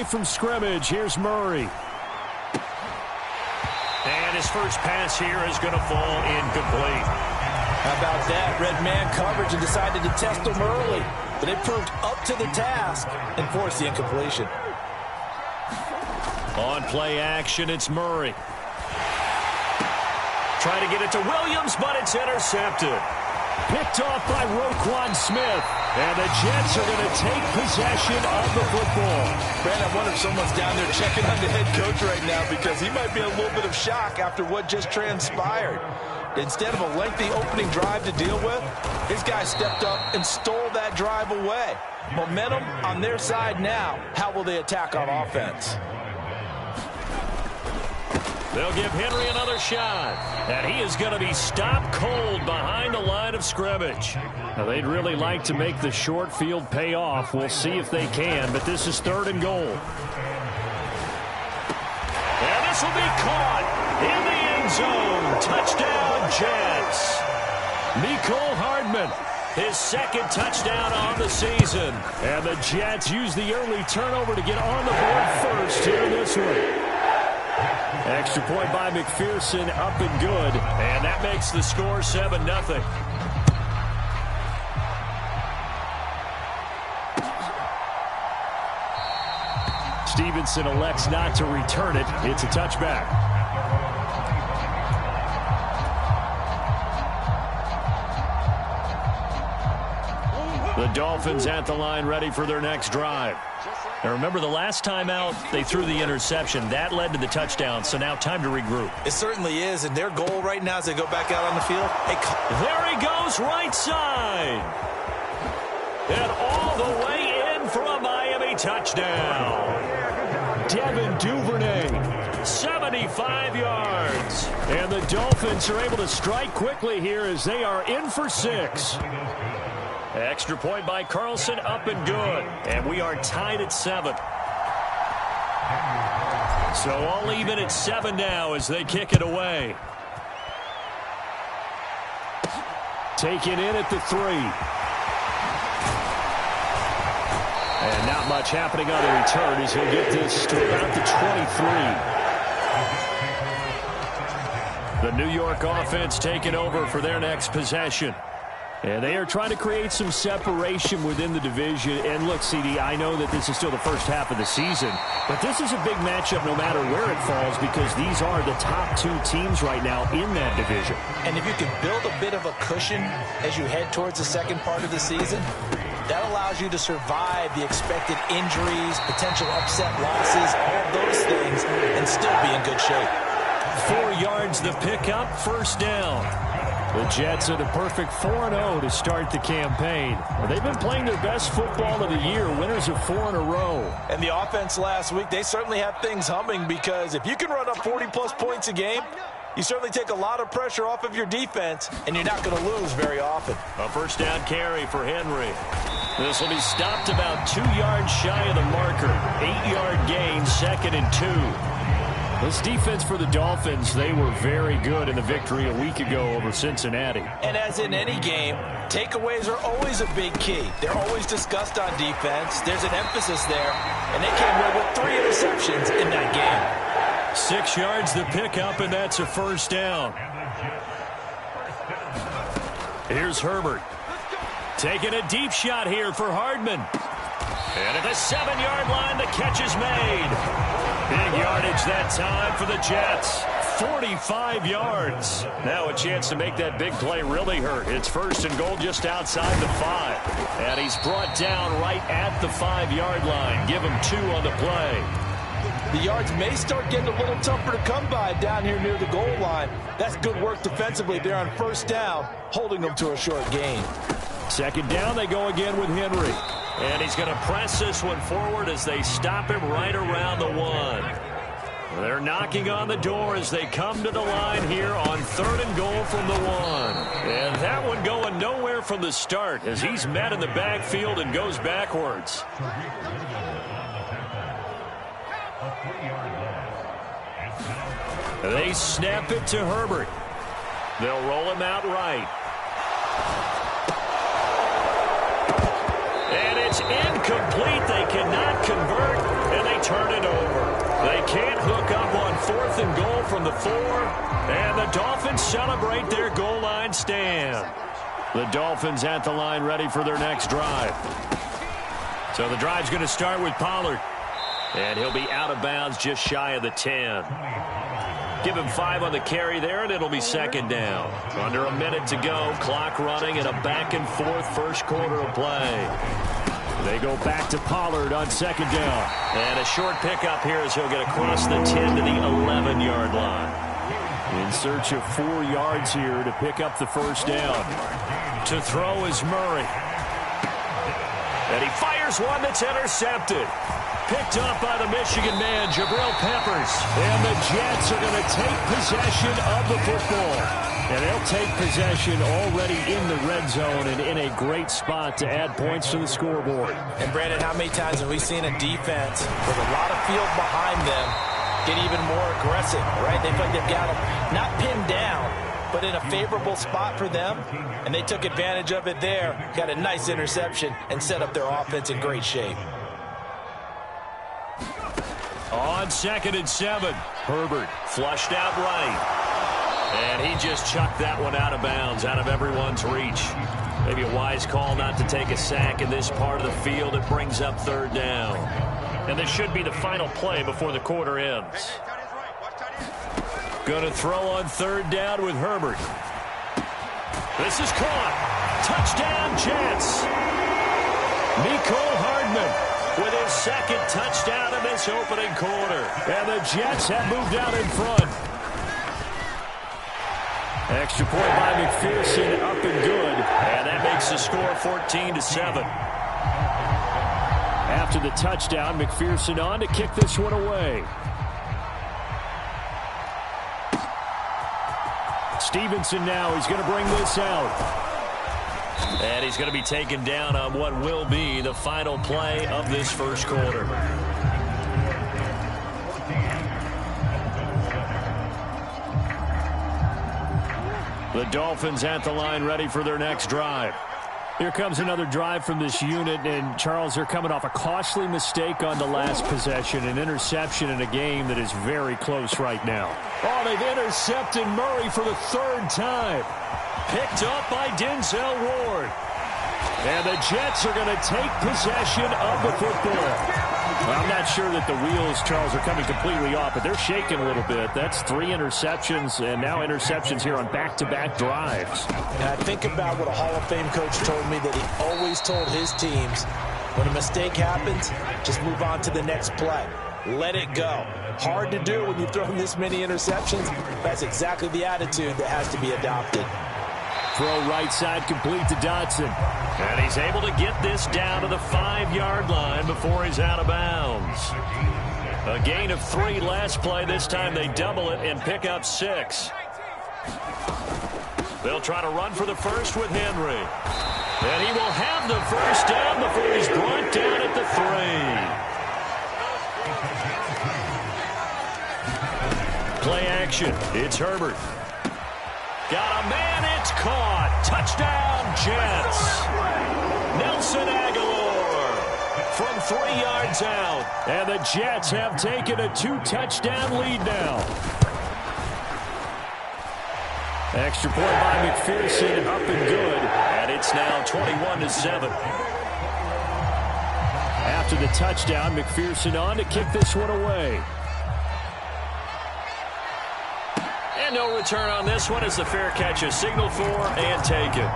away from scrimmage. Here's Murray. And his first pass here is going to fall incomplete. How about that? Red man coverage and decided to test them early. But it proved up to the task and forced the incompletion. On play action, it's Murray. Trying to get it to Williams, but it's intercepted. Picked off by Roquan Smith. And the Jets are going to take possession of the football. Brandon, I wonder if someone's down there checking on the head coach right now because he might be in a little bit of shock after what just transpired. Instead of a lengthy opening drive to deal with, his guy stepped up and stole that drive away. Momentum on their side now. How will they attack on offense? They'll give Henry another shot. And he is going to be stopped cold behind the line of scrimmage. Now, they'd really like to make the short field pay off. We'll see if they can, but this is 3rd and goal. And this will be caught in the end zone. Touchdown, Jets. Mecole Hardman, his 2nd touchdown on the season. And the Jets use the early turnover to get on the board first here in this one. Extra point by McPherson, up and good. And that makes the score 7-0. Stevenson elects not to return it. It's a touchback. The Dolphins at the line, ready for their next drive. Now remember, the last time out, they threw the interception. That led to the touchdown, so now time to regroup. It certainly is, and their goal right now as they go back out on the field. Hey, there he goes, right side. And all the way in for a Miami touchdown. Devin Duvernay, 75 yards. And the Dolphins are able to strike quickly here as they are in for 6. Extra point by Carlson, up and good. And we are tied at 7. So all even at 7 now as they kick it away. Taken in at the 3. And not much happening on the return as he'll get this to about the 23. The New York offense taking over for their next possession. And they are trying to create some separation within the division. And look, CD, I know that this is still the first half of the season, but this is a big matchup no matter where it falls because these are the top 2 teams right now in that division. And if you can build a bit of a cushion as you head towards the second part of the season, that allows you to survive the expected injuries, potential upset losses, all those things, and still be in good shape. 4 yards the pickup, first down. The Jets are the perfect 4-0 to start the campaign. They've been playing their best football of the year, winners of 4 in a row. And the offense last week, they certainly have things humming because if you can run up 40-plus points a game, you certainly take a lot of pressure off of your defense, and you're not going to lose very often. A first down carry for Henry. This will be stopped about 2 yards shy of the marker. 8-yard gain, 2nd and 2. This defense for the Dolphins, they were very good in the victory a week ago over Cincinnati. And as in any game, takeaways are always a big key. They're always discussed on defense. There's an emphasis there, and they came away with 3 interceptions in that game. 6 yards the pickup, and that's a first down. Here's Herbert. Taking a deep shot here for Hardman. And at the 7-yard line, the catch is made. Big yardage that time for the Jets. 45 yards. Now a chance to make that big play really hurt. It's first and goal just outside the 5. And he's brought down right at the 5-yard line. Give him 2 on the play. The yards may start getting a little tougher to come by down here near the goal line. That's good work defensively there on first down, holding them to a short gain. 2nd down, they go again with Henry. And he's going to press this one forward as they stop him right around the 1. They're knocking on the door as they come to the line here on 3rd and goal from the 1. And that one going nowhere from the start as he's met in the backfield and goes backwards. They snap it to Herbert. They'll roll him out right. And it's incomplete. They cannot convert, and they turn and goal from the 4. And the Dolphins celebrate their goal line stand. The Dolphins at the line ready for their next drive. So the drive's going to start with Pollard. And he'll be out of bounds just shy of the 10. Give him 5 on the carry there, and it'll be second down. Under a minute to go, clock running, and a back-and-forth first quarter of play. They go back to Pollard on second down. And a short pickup here as he'll get across the 10 to the 11-yard line. In search of 4 yards here to pick up the first down. To throw is Murray. And he fires one that's intercepted. Picked up by the Michigan man, Jabril Peppers. And the Jets are going to take possession of the football. And they'll take possession already in the red zone and in a great spot to add points to the scoreboard. And, Brandon, how many times have we seen a defense with a lot of field behind them get even more aggressive, right? They feel like they've got them not pinned down, but in a favorable spot for them. And they took advantage of it there, got a nice interception, and set up their offense in great shape. On 2nd and 7, Herbert flushed out right. And he just chucked that one out of bounds, out of everyone's reach. Maybe a wise call not to take a sack in this part of the field. It brings up third down. And this should be the final play before the quarter ends. Going to throw on third down with Herbert. This is caught. Touchdown, Jets. Mecole Hardman with his second touchdown in this opening quarter. And the Jets have moved out in front. Extra point by McPherson, up and good. And that makes the score 14-7. After the touchdown, McPherson on to kick this one away. Stevenson now, he's going to bring this out. And he's going to be taken down on what will be the final play of this first quarter. The Dolphins at the line ready for their next drive. Here comes another drive from this unit, and Charles, they're coming off a costly mistake on the last possession, an interception in a game that is very close right now. Oh, they've intercepted Murray for the 3rd time. Picked up by Denzel Ward. And the Jets are going to take possession of the football. I'm not sure that the wheels, Charles, are coming completely off, but they're shaking a little bit. That's 3 interceptions, and now interceptions here on back-to-back drives. And I think about what a Hall of Fame coach told me, that he always told his teams, when a mistake happens, just move on to the next play. Let it go. Hard to do when you throw this many interceptions. That's exactly the attitude that has to be adopted. Throw right side complete to Dotson. And he's able to get this down to the 5-yard line before he's out of bounds. A gain of 3 last play. This time they double it and pick up 6. They'll try to run for the first with Henry. And he will have the first down before he's brought down at the 3. Play action. It's Herbert. Got a man, it's caught. Touchdown, Jets. Nelson Aguilar from 3 yards out. And the Jets have taken a 2-touchdown lead now. Extra point by McPherson, up and good. And it's now 21-7. After the touchdown, McPherson on to kick this one away. And no return on this one as the fair catch is signaled for and taken.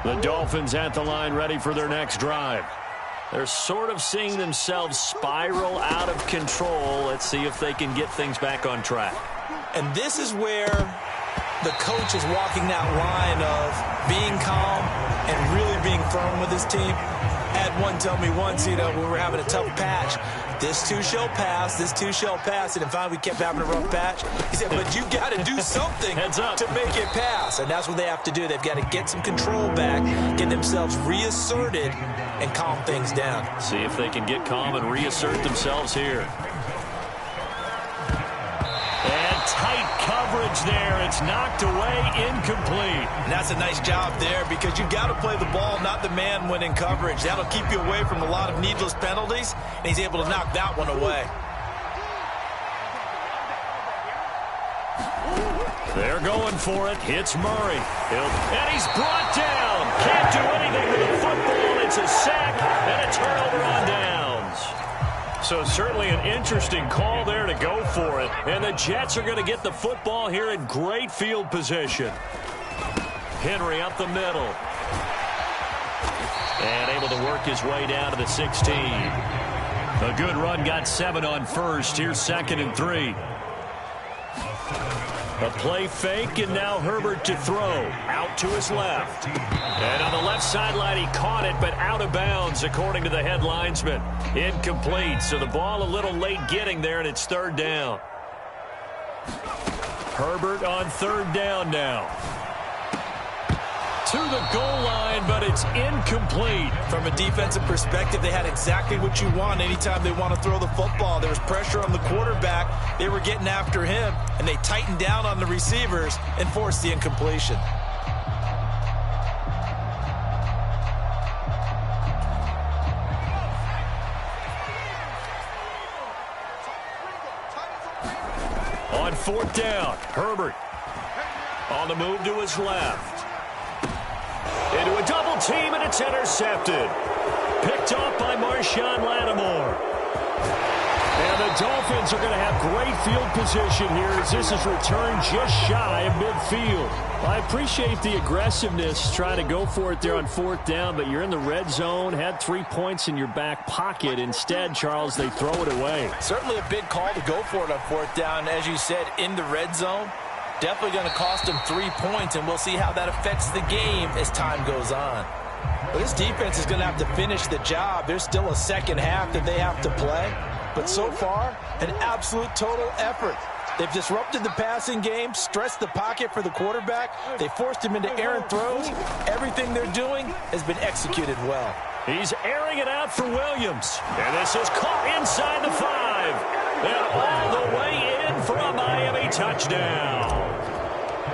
The Dolphins at the line ready for their next drive. They're sort of seeing themselves spiral out of control. Let's see if they can get things back on track. And this is where the coach is walking that line of being calm and really being firm with his team. Had one tell me once, when we were having a tough patch, this too shall pass, this too shall pass. And finally we kept having a rough patch. He said, but you got to do something to make it pass. And that's what they have to do. They've got to get some control back, get themselves reasserted, and calm things down. See if they can get calm and reassert themselves here. And tight coverage coverage there. It's knocked away, incomplete. And that's a nice job there because you've got to play the ball, not the man when in coverage. That'll keep you away from a lot of needless penalties, and he's able to knock that one away. They're going for it. Hits Murray. And he's brought down. Can't do anything with the football. It's a sack and a turnover on downs. So certainly an interesting call there to go for it. And the Jets are going to get the football here in great field position. Henry up the middle. And able to work his way down to the 16. A good run, got 7 on first. Here's 2nd and 3. A play fake, and now Herbert to throw. Out to his left. And on the left sideline, he caught it, but out of bounds, according to the head linesman. Incomplete, so the ball a little late getting there, and it's 3rd down. Herbert on 3rd down now. To the goal line, but it's incomplete. From a defensive perspective, they had exactly what you want anytime they want to throw the football. There was pressure on the quarterback. They were getting after him, and they tightened down on the receivers and forced the incompletion. On 4th down, Herbert on the move to his left. Into a double team, and it's intercepted. Picked off by Marshawn Lattimore. And the Dolphins are going to have great field position here as this is returned just shy of midfield. I appreciate the aggressiveness trying to go for it there on 4th down, but you're in the red zone, had 3 points in your back pocket. Instead, Charles, they throw it away. Certainly a big call to go for it on 4th down. As you said, in the red zone. Definitely going to cost them 3 points, and we'll see how that affects the game as time goes on. But this defense is going to have to finish the job. There's still a second half that they have to play. But so far, an absolute total effort. They've disrupted the passing game, stressed the pocket for the quarterback. They forced him into errant throws. Everything they're doing has been executed well. He's airing it out for Williams. And this is caught inside the 5. And all the way in for a Miami touchdown.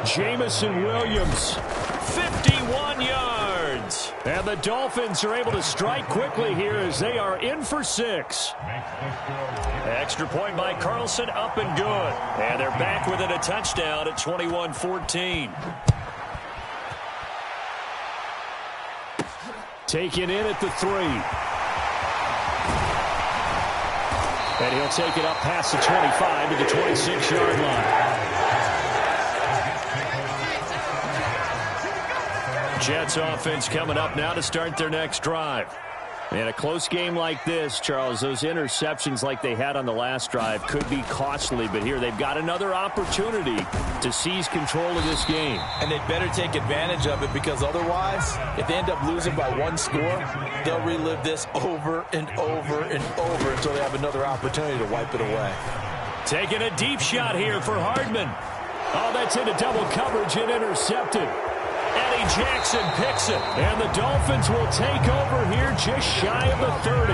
Jamison Williams, 51 yards. And the Dolphins are able to strike quickly here as they are in for 6. Extra point by Carlson, up and good. And they're back within a touchdown at 21-14. Taken in at the 3. And he'll take it up past the 25 to the 26-yard line. Jets offense coming up now to start their next drive. In a close game like this, Charles, those interceptions like they had on the last drive could be costly, but here they've got another opportunity to seize control of this game. And they'd better take advantage of it because otherwise, if they end up losing by 1 score, they'll relive this over and over and over until they have another opportunity to wipe it away. Taking a deep shot here for Hardman. Oh, that's into double coverage and intercepted. Eddie Jackson picks it, and the Dolphins will take over here just shy of the 30.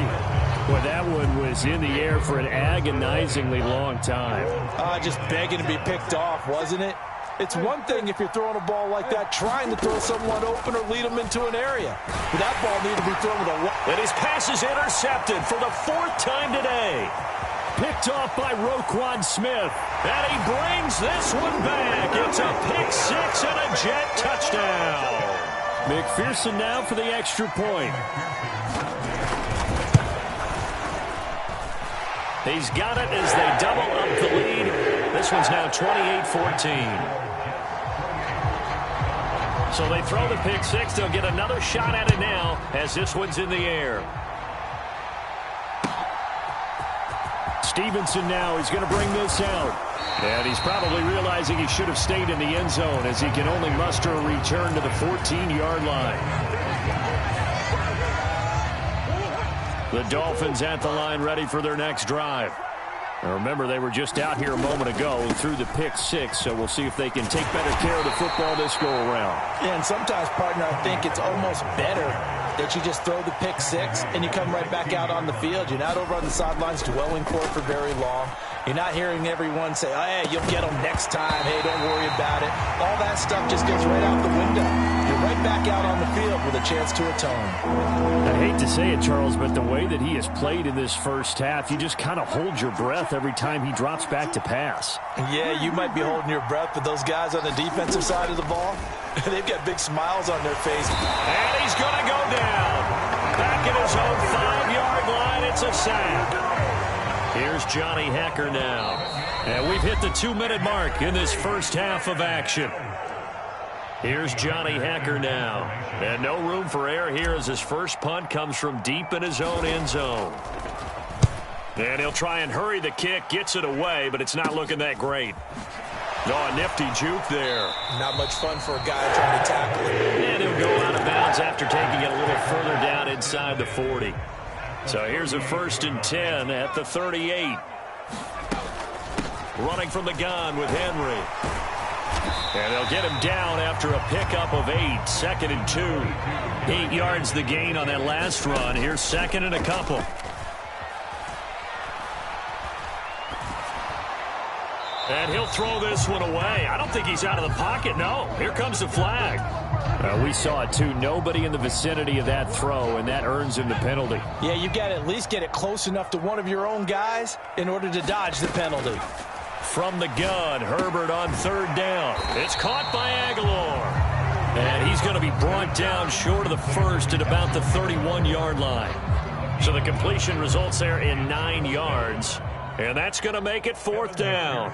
Boy, that one was in the air for an agonizingly long time. Just begging to be picked off, wasn't it? It's one thing if you're throwing a ball like that, trying to throw someone open or lead them into an area. But that ball needed to be thrown with a... And his pass is intercepted for the 4th time today. Picked off by Roquan Smith. And he brings this one back. It's a pick 6 and a Jet touchdown. McPherson now for the extra point. He's got it as they double up the lead. This one's now 28-14. So they throw the pick 6. They'll get another shot at it now as this one's in the air. Stevenson now is going to bring this out. And he's probably realizing he should have stayed in the end zone as he can only muster a return to the 14-yard line. The Dolphins at the line ready for their next drive. Now remember, they were just out here a moment ago through the pick 6, so we'll see if they can take better care of the football this go-around. Yeah, and sometimes, partner, I think it's almost better that you just throw the pick 6 and you come right back out on the field. You're not over on the sidelines dwelling for very long. You're not hearing everyone say, oh, hey, you'll get them next time. Hey, don't worry about it. All that stuff just goes right out the window. You're right back out on the field with a chance to atone. I hate to say it, Charles, but the way that he has played in this first half, you just kind of hold your breath every time he drops back to pass. Yeah, you might be holding your breath, but those guys on the defensive side of the ball, they've got big smiles on their face. And he's going to go down. Back at his own 5-yard line, it's a sack. Here's Johnny Hekker now. And we've hit the 2-minute mark in this first half of action. Here's Johnny Hekker now. And no room for error here as his first punt comes from deep in his own end zone. And he'll try and hurry the kick, gets it away, but it's not looking that great. Oh, a nifty juke there. Not much fun for a guy trying to tackle it. And he'll go out of bounds after taking it a little further down inside the 40. So here's a 1st and 10 at the 38. Running from the gun with Henry. And they'll get him down after a pickup of 8. 2nd and 2. 8 yards the gain on that last run. Here's 2nd and a couple. And he'll throw this one away. I don't think he's out of the pocket. No, here comes the flag. We saw it, too. Nobody in the vicinity of that throw, and that earns him the penalty. Yeah, you got to at least get it close enough to one of your own guys in order to dodge the penalty. From the gun, Herbert on 3rd down. It's caught by Aguilar. And he's going to be brought down short of the first at about the 31-yard line. So the completion results there in 9 yards. And that's going to make it 4th down.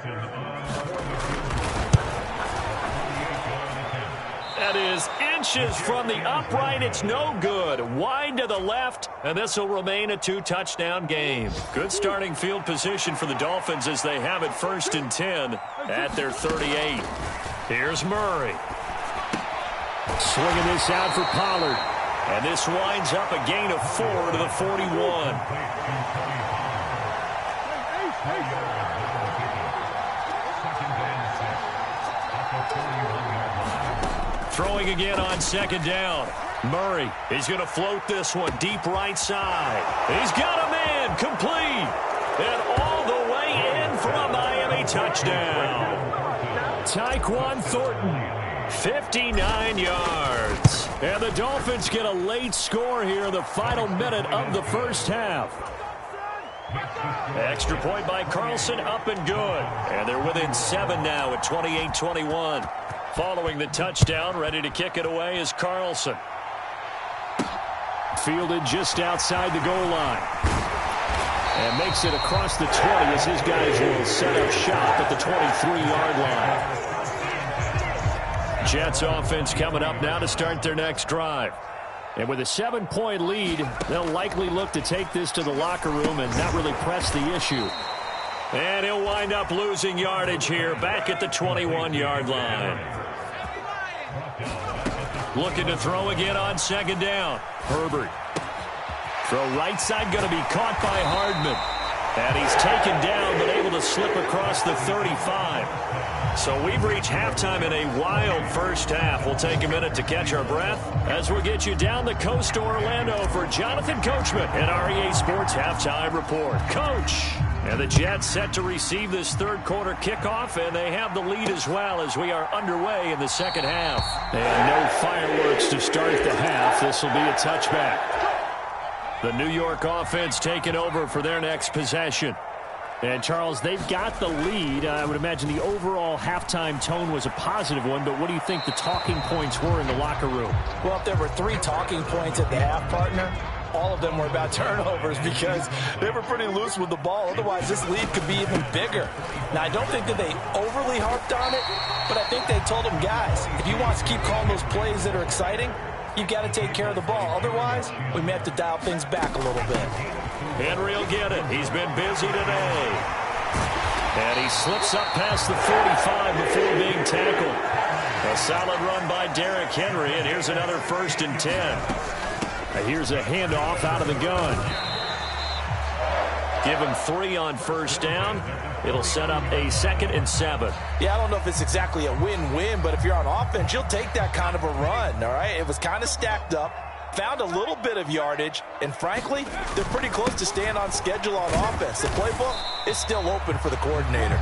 That is inches from the upright. It's no good. Wide to the left, and this will remain a 2-touchdown game. Good starting field position for the Dolphins as they have it 1st and 10 at their 38. Here's Murray. Swinging this out for Pollard. And this winds up a gain of 4 to the 41. Throwing again on 2nd down. Murray, he's going to float this one deep right side. He's got him in, complete. And all the way in for a Miami touchdown. Tyquan Thornton, 59 yards. And the Dolphins get a late score here in the final minute of the first half. Extra point by Carlson, up and good. And they're within 7 now at 28-21. Following the touchdown, ready to kick it away is Carlson. Fielded just outside the goal line. And makes it across the 20 as his guys will set up shop at the 23-yard line. Jets offense coming up now to start their next drive. And with a 7-point lead, they'll likely look to take this to the locker room and not really press the issue. And he'll wind up losing yardage here back at the 21-yard line. Looking to throw again on 2nd down. Herbert. Throw right side going to be caught by Hardman. And he's taken down but able to slip across the 35. So we've reached halftime in a wild first half. We'll take a minute to catch our breath as we'll get you down the coast to Orlando for Jonathan Coachman and REA Sports Halftime Report. Coach! And the Jets set to receive this third-quarter kickoff, and they have the lead as well as we are underway in the second half. And no fireworks to start the half. This will be a touchback. The New York offense taking over for their next possession. And, Charles, they've got the lead. I would imagine the overall halftime tone was a positive one, but what do you think the talking points were in the locker room? Well, if there were 3 talking points at the half, partner, all of them were about turnovers because they were pretty loose with the ball. Otherwise, this lead could be even bigger. Now, I don't think that they overly harped on it, but I think they told them, guys, if you want to keep calling those plays that are exciting, you've got to take care of the ball. Otherwise, we may have to dial things back a little bit. Henry will get it. He's been busy today. And he slips up past the 45 before being tackled. A solid run by Derrick Henry, and here's another 1st and 10. Here's a handoff out of the gun. Give him 3 on 1st down. It'll set up a 2nd and 7. Yeah, I don't know if it's exactly a win-win, but if you're on offense, you'll take that kind of a run, all right? It was kind of stacked up. found a little bit of yardage, and frankly, they're pretty close to staying on schedule on offense. The playbook is still open for the coordinator.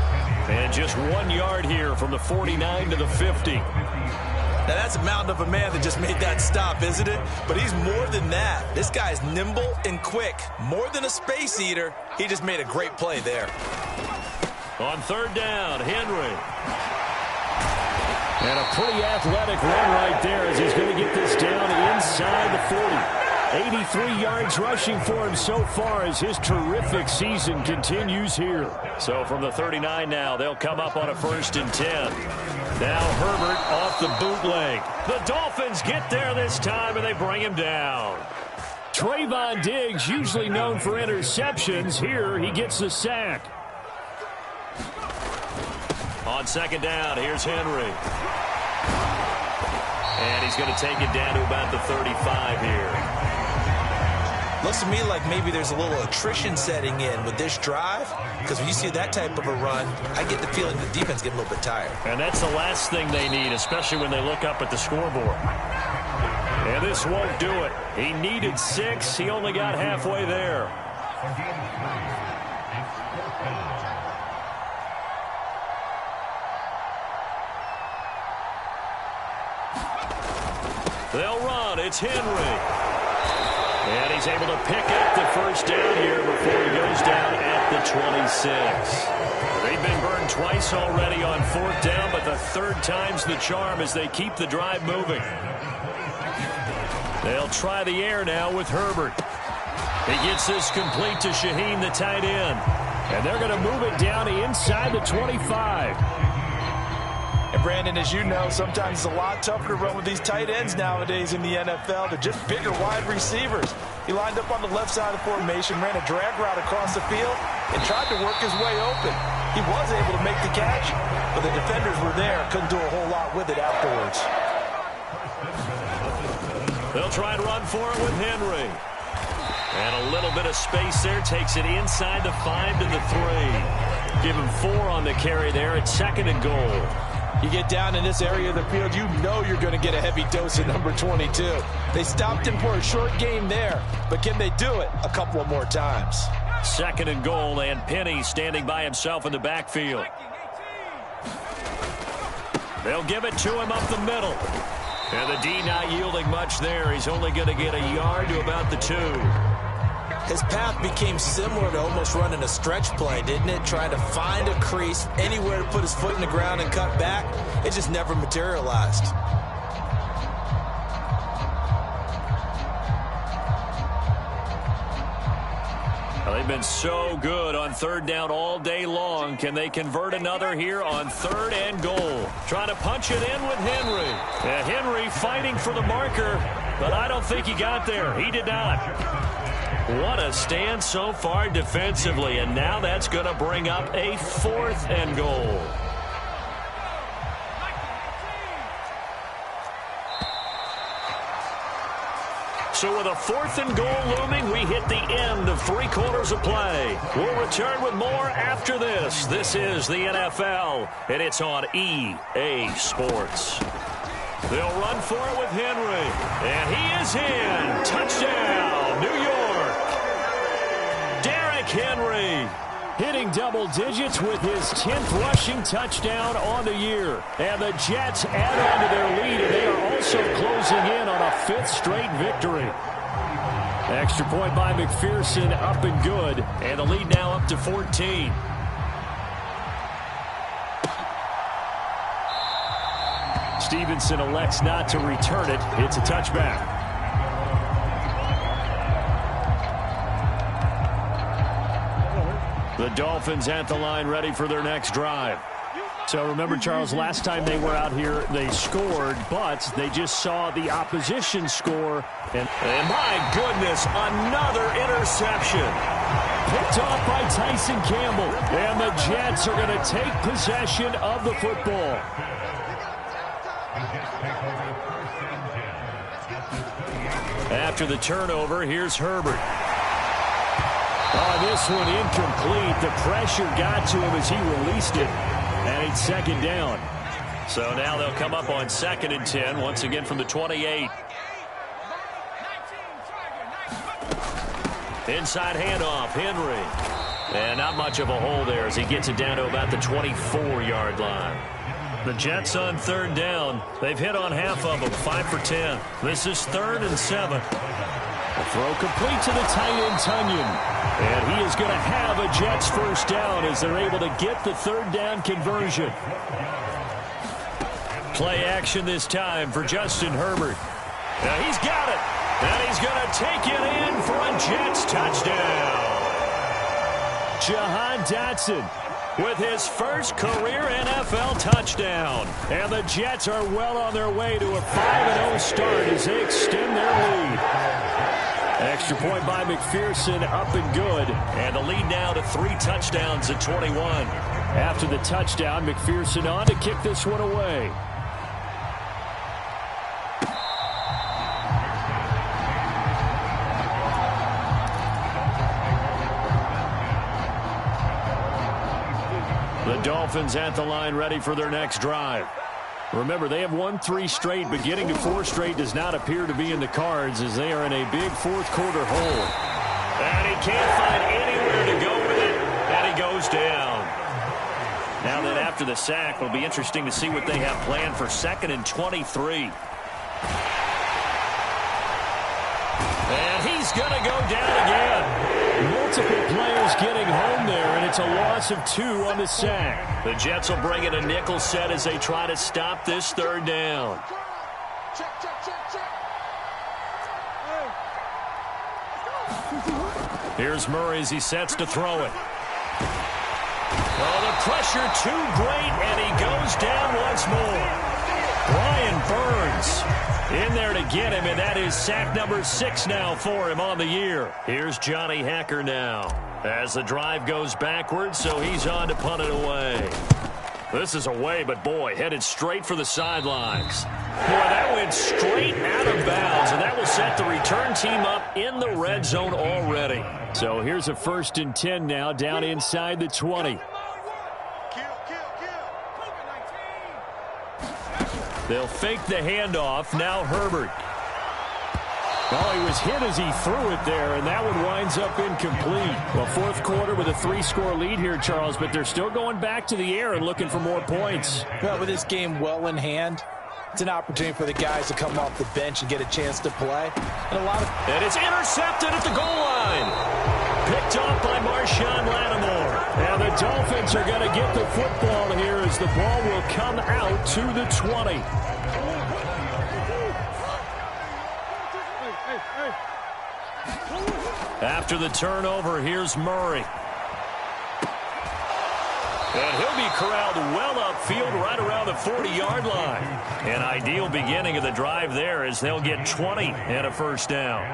And just 1 yard here from the 49 to the 50. Now, that's a mountain of a man that just made that stop, isn't it? But he's more than that. This guy's nimble and quick. More than a space eater, he just made a great play there. On third down, Henry. And a pretty athletic run right there as he's going to get this down inside the 40. 83 yards rushing for him so far as his terrific season continues here. So from the 39 now, they'll come up on a 1st and 10. Now Herbert off the bootleg. The Dolphins get there this time, and they bring him down. Trayvon Diggs, usually known for interceptions. Here, he gets the sack. On 2nd down, here's Henry. And he's going to take it down to about the 35 here. Looks to me like maybe there's a little attrition setting in with this drive, because when you see that type of a run, I get the feeling the defense getting a little bit tired. And that's the last thing they need, especially when they look up at the scoreboard. And this won't do it. He needed 6. He only got halfway there. They'll run. It's Henry. And he's able to pick up the 1st down here before he goes down at the 26. They've been burned twice already on 4th down, but the 3rd time's the charm as they keep the drive moving. They'll try the air now with Herbert. He gets this complete to Shaheen, the tight end. And they're going to move it down inside the 25. And Brandon, as you know, sometimes it's a lot tougher to run with these tight ends nowadays in the NFL. They're just bigger wide receivers. He lined up on the left side of the formation, ran a drag route across the field, and tried to work his way open. He was able to make the catch, but the defenders were there. Couldn't do a whole lot with it afterwards. They'll try and run for it with Henry. And a little bit of space there. Takes it inside the 5 to the 3. Give him 4 on the carry there at 2nd and goal. You get down in this area of the field, you know you're going to get a heavy dose of number 22. They stopped him for a short game there, but can they do it a couple of more times? 2nd and goal, and Penny standing by himself in the backfield. They'll give it to him up the middle. And the D not yielding much there. He's only going to get a yard to about the 2. His path became similar to almost running a stretch play, didn't it? Trying to find a crease, anywhere to put his foot in the ground and cut back. It just never materialized. Well, they've been so good on 3rd down all day long. Can they convert another here on 3rd and goal? Trying to punch it in with Henry. And Henry fighting for the marker, but I don't think he got there. He did not. What a stand so far defensively, and now that's going to bring up a 4th and goal. So with a 4th and goal looming, we hit the end of 3 quarters of play. We'll return with more after this. This is the NFL, and it's on EA Sports. They'll run for it with Henry, and he is in. Touchdown, New York. Henry hitting double digits with his 10th rushing touchdown on the year. And the Jets add on to their lead, and they are also closing in on a 5th straight victory. Extra point by McPherson, up and good. And the lead now up to 14. Stevenson elects not to return it. It's a touchback. The Dolphins at the line ready for their next drive. So remember, Charles, last time they were out here, they scored, but they just saw the opposition score. And my goodness, another interception. Picked off by Tyson Campbell. And the Jets are going to take possession of the football. After the turnover, here's Herbert. Oh, this one incomplete. The pressure got to him as he released it. And it's 2nd down. So now they'll come up on 2nd and 10, once again from the 28. Inside handoff, Henry. And not much of a hole there as he gets it down to about the 24-yard line. The Jets on third down. They've hit on half of them, 5 for 10. This is 3rd and 7. A throw complete to the tight end, Tunyon. And he is going to have a Jets first down as they're able to get the third down conversion. Play action this time for Justin Herbert. Now he's got it. And he's going to take it in for a Jets touchdown. Jahan Dotson with his first career NFL touchdown. And the Jets are well on their way to a 5-0 start as they extend their lead. Extra point by McPherson, up and good. And the lead now to 3 touchdowns at 21. After the touchdown, McPherson on to kick this one away. The Dolphins at the line ready for their next drive. Remember, they have won 3 straight, but getting to 4 straight does not appear to be in the cards as they are in a big fourth-quarter hole. And he can't find anywhere to go with it, and he goes down. Now that after the sack, it'll be interesting to see what they have planned for 2nd and 23. And he's going to go down again. Multiple players getting home there, and it's a loss of 2 on the sack. The Jets will bring in a nickel set as they try to stop this third down. Here's Murray as he sets to throw it. Oh, the pressure too great, and he goes down once more. Brian Burns in there to get him, and that is sack number 6 now for him on the year. Here's Johnny Hacker now as the drive goes backwards, so he's on to punt it away. This is away, but boy, headed straight for the sidelines. Boy, that went straight out of bounds, and that will set the return team up in the red zone already. So here's a 1st and 10 now down inside the 20. They'll fake the handoff. Now Herbert. Well, he was hit as he threw it there, and that one winds up incomplete. Well, 4th quarter with a 3-score lead here, Charles, but they're still going back to the air and looking for more points. Well, with this game well in hand, it's an opportunity for the guys to come off the bench and get a chance to play. And it's intercepted at the goal line. Picked off by Marshawn Lattimore. And the Dolphins are going to get the football here as the ball will come out to the 20. After the turnover, here's Murray. And he'll be corralled well upfield right around the 40-yard line. An ideal beginning of the drive there as they'll get 20 and a first down.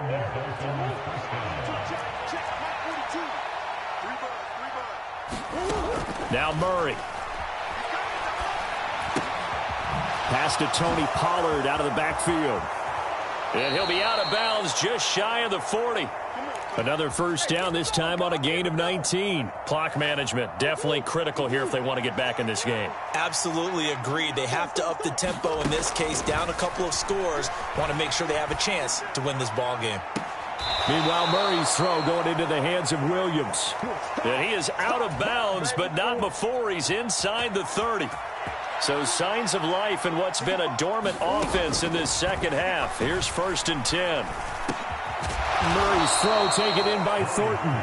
Now Murray. Pass to Tony Pollard out of the backfield. And he'll be out of bounds just shy of the 40. Another first down, this time on a gain of 19. Clock management definitely critical here if they want to get back in this game. Absolutely agreed. They have to up the tempo in this case, down a couple of scores. Want to make sure they have a chance to win this ball game. Meanwhile, Murray's throw going into the hands of Williams. And he is out of bounds, but not before he's inside the 30. So signs of life in what's been a dormant offense in this second half. Here's 1st and 10. Murray's throw taken in by Thornton.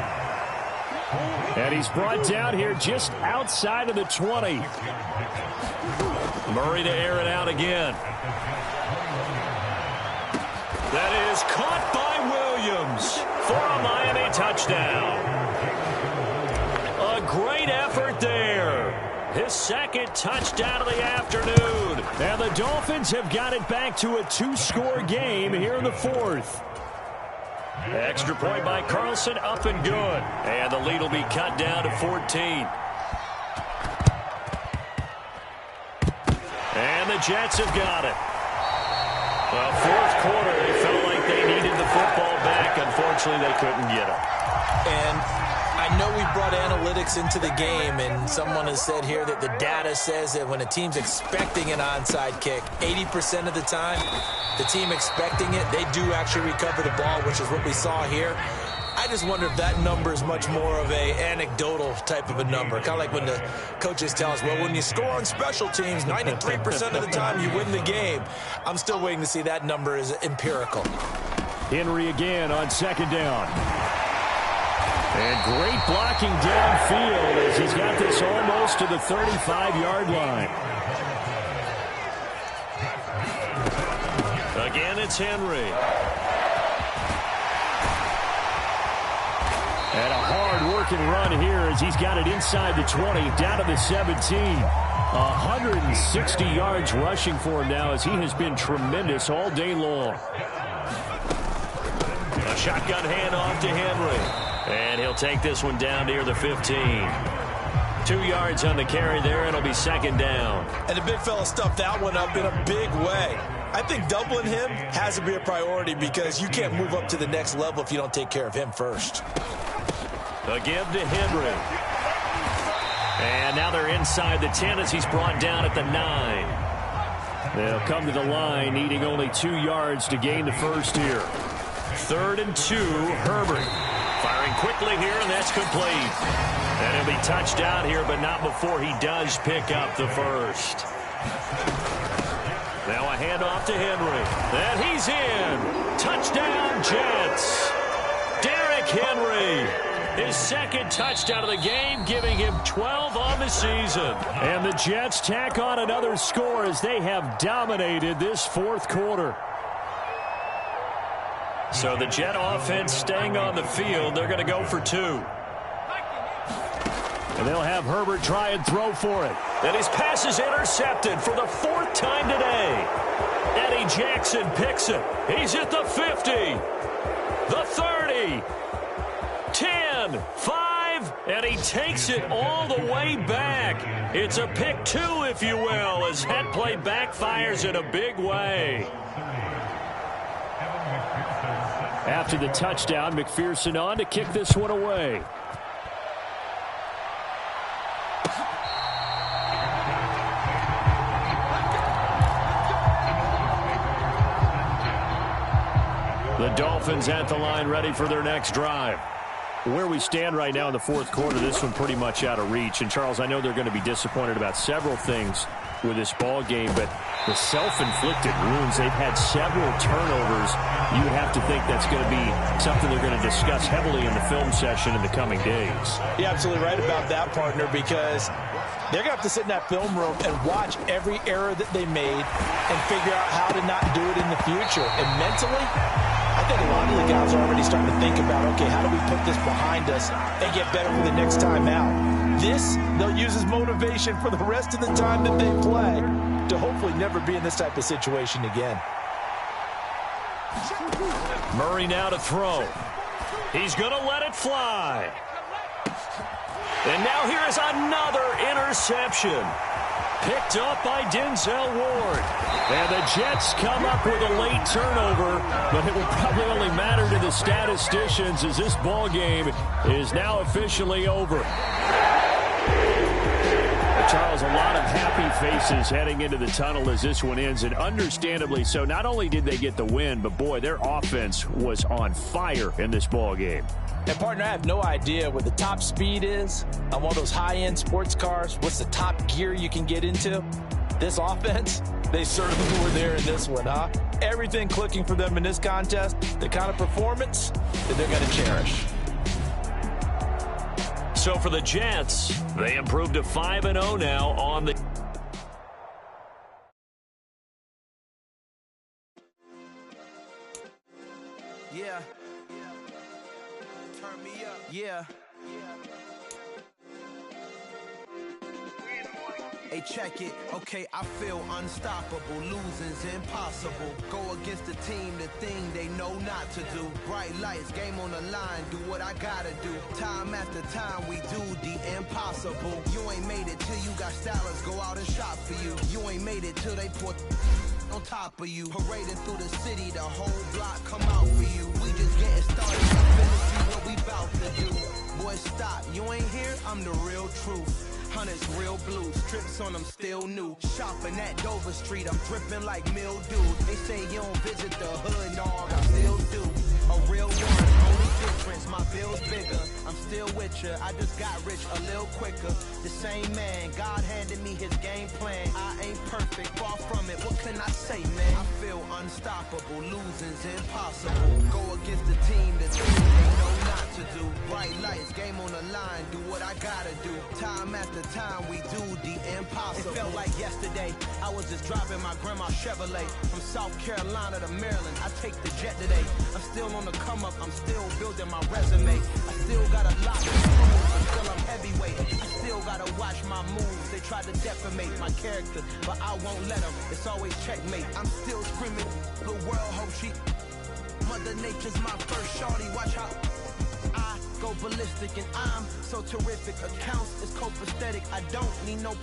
And he's brought down here just outside of the 20. Murray to air it out again. That is caught by Williams for a Miami touchdown. A great effort there. His 2nd touchdown of the afternoon. And the Dolphins have got it back to a 2-score game here in the 4th. Extra point by Carlson, up and good. And the lead will be cut down to 14. And the Jets have got it. Well, 4th quarter, they felt like they needed the football back. Unfortunately, they couldn't get it. And I know we brought analytics into the game, and someone has said here that the data says that when a team's expecting an onside kick, 80% of the time, the team expecting it, they do actually recover the ball, which is what we saw here. I just wonder if that number is much more of a anecdotal type of a number. Kind of like when the coaches tell us, well, when you score on special teams, 93% of the time you win the game. I'm still waiting to see that number is empirical. Henry again on second down. And great blocking downfield as he's got this almost to the 35-yard line. Again, it's Henry. And a hard-working run here as he's got it inside the 20, down to the 17. 160 yards rushing for him now as he has been tremendous all day long. A shotgun handoff to Henry. And he'll take this one down near the 15. 2 yards on the carry there. It'll be second down. And the big fella stuffed that one up in a big way. I think doubling him has to be a priority because you can't move up to the next level if you don't take care of him first. A give to Henry. And now they're inside the 10 as he's brought down at the 9. They'll come to the line, needing only 2 yards to gain the first here. 3rd and 2, Herbert. Firing quickly here, and that's complete. And he'll be touched out here, but not before he does pick up the first. Now a handoff to Henry. And he's in. Touchdown, Jets. Derrick Henry. His second touchdown of the game, giving him 12 on the season. And the Jets tack on another score as they have dominated this fourth quarter. So the Jet offense staying on the field. They're going to go for 2. And they'll have Herbert try and throw for it. And his pass is intercepted for the 4th time today. Eddie Jackson picks it. He's at the 50, the 30, 10, 5, and he takes it all the way back. It's a pick 2, if you will, as that play backfires in a big way. After the touchdown, McPherson on to kick this one away. The Dolphins at the line, ready for their next drive. Where we stand right now in the fourth quarter, this one pretty much out of reach. And, Charles, I know they're going to be disappointed about several things with this ball game, but the self-inflicted wounds, they've had several turnovers. You have to think that's going to be something they're going to discuss heavily in the film session in the coming days. You're absolutely right about that, partner, because they're going to have to sit in that film room and watch every error that they made and figure out how to not do it in the future. And mentally, I think a lot of the guys are already starting to think about, okay, how do we put this behind us and get better for the next time out? This, they'll use as motivation for the rest of the time that they play to hopefully never be in this type of situation again. Murray now to throw. He's going to let it fly. And now here is another interception. Picked up by Denzel Ward. And the Jets come up with a late turnover, but it will probably only matter to the statisticians as this ball game is now officially over. Charles, a lot of happy faces heading into the tunnel as this one ends, and understandably so. Not only did they get the win, but, boy, their offense was on fire in this ball game. And, partner, I have no idea what the top speed is on one of those high-end sports cars. What's the top gear you can get into? This offense, they certainly were there in this one, huh? Everything clicking for them in this contest, the kind of performance that they're going to cherish. So for the Jets, they improved to 5-0 now on the... Yeah. Turn me up. Yeah. Hey, check it. Okay, I feel unstoppable. Losing's impossible. Go against the team, the thing they know not to do. Bright lights, game on the line. Do what I gotta do. Time after time, we do the impossible. You ain't made it till you got stylists go out and shop for you. You ain't made it till they put on top of you. Parading through the city, the whole block come out for you. We just getting started. I'm finna see what we bout to do. Boy, stop. You ain't here? I'm the real truth. Hunters, real blues, trips on them still new. Shopping at Dover Street, I'm dripping like mildew. They say you don't visit the hood, dog, I still do. A real one, only difference, my richer. I just got rich a little quicker. The same man, God handed me his game plan. I ain't perfect, far from it. What can I say, man? I feel unstoppable. Losing's impossible. Go against the team that they know not to do. Bright lights, game on the line. Do what I gotta do. Time after time, we do the impossible. It felt like yesterday. I was just driving my grandma's Chevrolet from South Carolina to Maryland. I take the jet today. I'm still on the come up. I'm still building my resume. I still got a lot to prove. Still I'm heavyweight. I still gotta watch my moves. They try to defamate my character, but I won't let them. It's always checkmate. I'm still screaming. The world hope she. Mother Nature's my first shorty. Watch how I go ballistic, and I'm so terrific. Accounts is copacetic. I don't need no